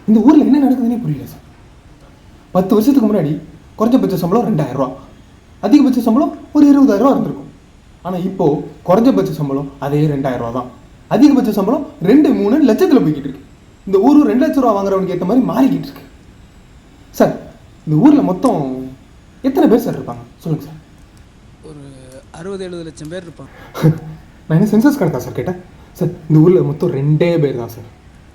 இந்த ஊரில் என்ன நடக்குதுன்னே புரியல சார். 10 வருஷத்துக்கு முன்னாடி குறைஞ்சபட்ச சம்பளம் 2000 ரூபா, அதிகபட்ச சம்பளம் ஒரு 20,000 ரூபா இருந்திருக்கும். ஆனால் இப்போது குறைஞ்சபட்ச சம்பளம் அதே 2000 ரூபா தான், அதிகபட்ச சம்பளம் 2-3 லட்சத்தில் போய்கிட்டு இருக்கு. இந்த ஊர் 2 லட்ச ரூபா வாங்குறவனுக்கு ஏற்ற மாதிரி மாறிக்கிட்டு இருக்கு சார். இந்த ஊரில் மொத்தம் எத்தனை பேர் சார் இருப்பாங்க சொல்லுங்கள் சார்? ஒரு 60-70 லட்சம் பேர் இருப்பாங்க. நான் என்ன சென்சஸ் கணக்கா சார் கேட்டேன் சார்? இந்த ஊரில் மொத்தம் 2 பேர் தான் சார்.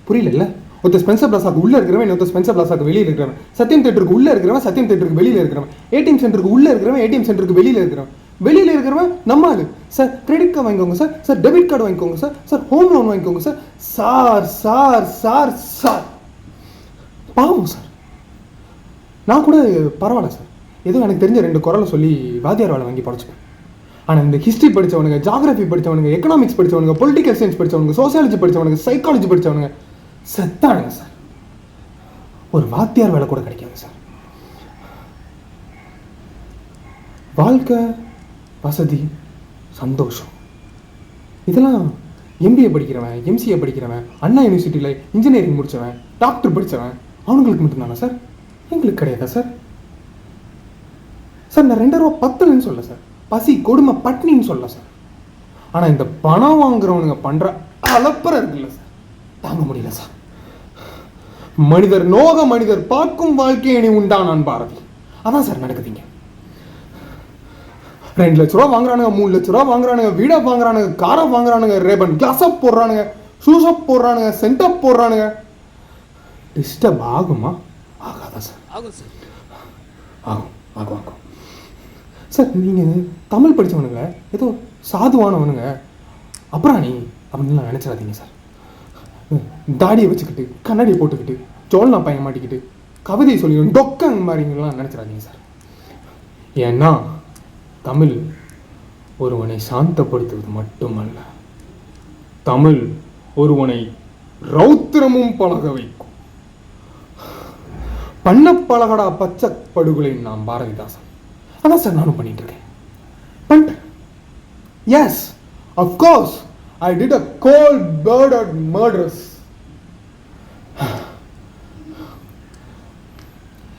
புரியல? ஒருத்தர் ஸ்பென்சர் பிளாஸாக்கு உள்ளே இருக்கிறவன், இன்னொருத்தர் ஸ்பென்சர் பிளாஸாக்கு வெளியில் இருக்கிறவன், சத்தியம் தேட்டருக்கு உள்ளே இருக்கிறவன், சத்தியம் தேட்டருக்கு வெளியில் இருக்கிறவன், ஏடிஎம் சென்டருக்கு உள்ளே இருக்கிறவன், ஏடிஎம் சென்டருக்கு வெளியில் இருக்கிறவன், வெளியில் இருக்கிறவன் நம்ம ஆளு சார். கிரெடிட் கார்டு வாங்கிக்கோங்க சார், சார் டெபிட் கார்டு வாங்கிக்கோங்க சார், சார் ஹோம் லோன் வாங்கிக்கோங்க sir. Sir sir sir sir பாவம் சார். நான் கூட பரவாயில்ல சார், ஏதோ எனக்கு தெரிஞ்ச 2 குரலை சொல்லி வாத்தியார் வேலை வாங்கி படைச்சுப்பேன். ஆனால் இந்த ஹிஸ்ட்ரி படித்தவனுங்க, ஜாகிரபி படித்தவனுங்க, எக்கனாமிக்ஸ் படித்தவனுங்க, பொலிட்டிக்கல் சயின்ஸ் படித்தவனுங்க, சோசியாலஜி படித்தவனுங்க, சைக்காலஜி படித்தவனுங்க செத்தானுங்க சார். ஒரு வாத்தியார் வேலை கூட கிடைக்காது சார். வாழ்க்கை, வசதி, சந்தோஷம், இதெல்லாம் எம்பிஏ படிக்கிறவன், எம்சிஏ படிக்கிறவன், அண்ணா யூனிவர்சிட்டியில் இன்ஜினியரிங் முடித்தவன், டாக்டர் படித்தவன், அவனுங்களுக்கு மட்டும்தானா சார்? எங்களுக்கு கிடையாதா சார்? சார் நான் 2 ரூபா பத்தலன்னு சொல்ல சார், பசி கொடுமை பட்னின்னு சொல்ல சார். ஆனால் இந்த பணம் வாங்குறவனுங்க பண்ணுற அலப்பறை இருக்குல்ல சார், தாங்க முடியல சார். மனிதர் நோக மனிதர் பார்க்கும் வாழ்க்கையை நீ உண்டானான் பாரதி. அதான் சார் நடக்குதுங்க. 2 லட்ச ரூபா வாங்குறானுங்க, 3 லட்ச ரூபா வாங்குறானுங்க, வீடை வாங்குறானுங்க, காரை வாங்குறானுங்க, ரேபன் கிளாஸப் போடுறானுங்க, ஷூஸப் போடுறானுங்க, சென்டப் போடுறானுங்க. டிஸ்டர்ப் ஆகுமா? ஆகாதா சார்? ஆகும் சார். ஆகும் ஆகும் ஆகும் சார். நீங்கள் தமிழ் படித்தவனுங்க, ஏதோ சாதுவானவனுங்க, அப்புறம் நீ அப்படின்லாம் நினச்சிடாதீங்க சார். தாடியை வச்சுக்கிட்டு, கண்ணாடியை போட்டுக்கிட்டு, சோழனா பையன் மாட்டிக்கிட்டு, கவிதையை சொல்லி டொக்கன் மாதிரிங்கெல்லாம் நினச்சிடாதீங்க சார். ஏன்னா தமிழ் ஒருவனை சாந்தப்படுத்துவது மட்டுமல்ல, தமிழ் ஒருவனை ரௌத்திரமும் பழக வைக்கும். பண்ண பழகடா பச்சை படுகொலை நாம் பாரதிதாசன். அதான் சார் நானும் பண்ணிட்டு இருக்கேன். பண்ணிட்டேன். Yes, of course I did a cold-blooded murders.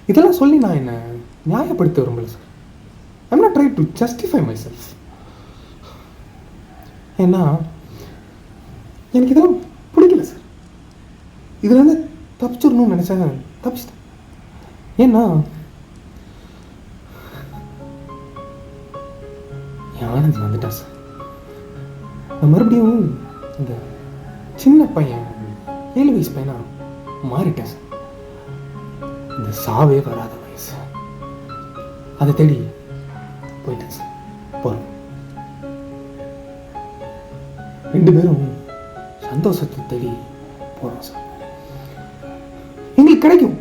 இதெல்லாம் சொல்லி நான் என்ன நியாயப்படுத்த விரும்பல sir. I'm not trying to justify myself. ஏன்னா எனக்கு இதெல்லாம் பிடிக்கல சார். இதுல இருந்து தப்பிச்சிடணும்னு நினைச்சாங்க, தப்பிச்சிட்டேன். ஏன்னா ஆனந்த் வந்துட்டா சார். நான் மறுபடியும் இந்த சின்ன பையன் 7 வயசு பையனா மாறிட்டேன் சார். இந்த சாவே வராத வயசு, அதை தேடி போயிட்டேன் சார். போகிறோம் 2 பேரும் சந்தோஷத்தை தேடி போகிறோம் சார். எங்களுக்கு கிடைக்கும்.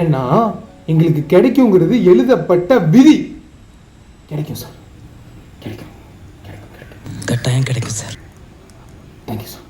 ஏன்னா எங்களுக்கு கிடைக்குங்கிறது எழுதப்பட்ட விதி. கிடைக்கும் சார், கிடைக்கும். கட்டாயம் கிடைக்கும் சார். Thank you sir.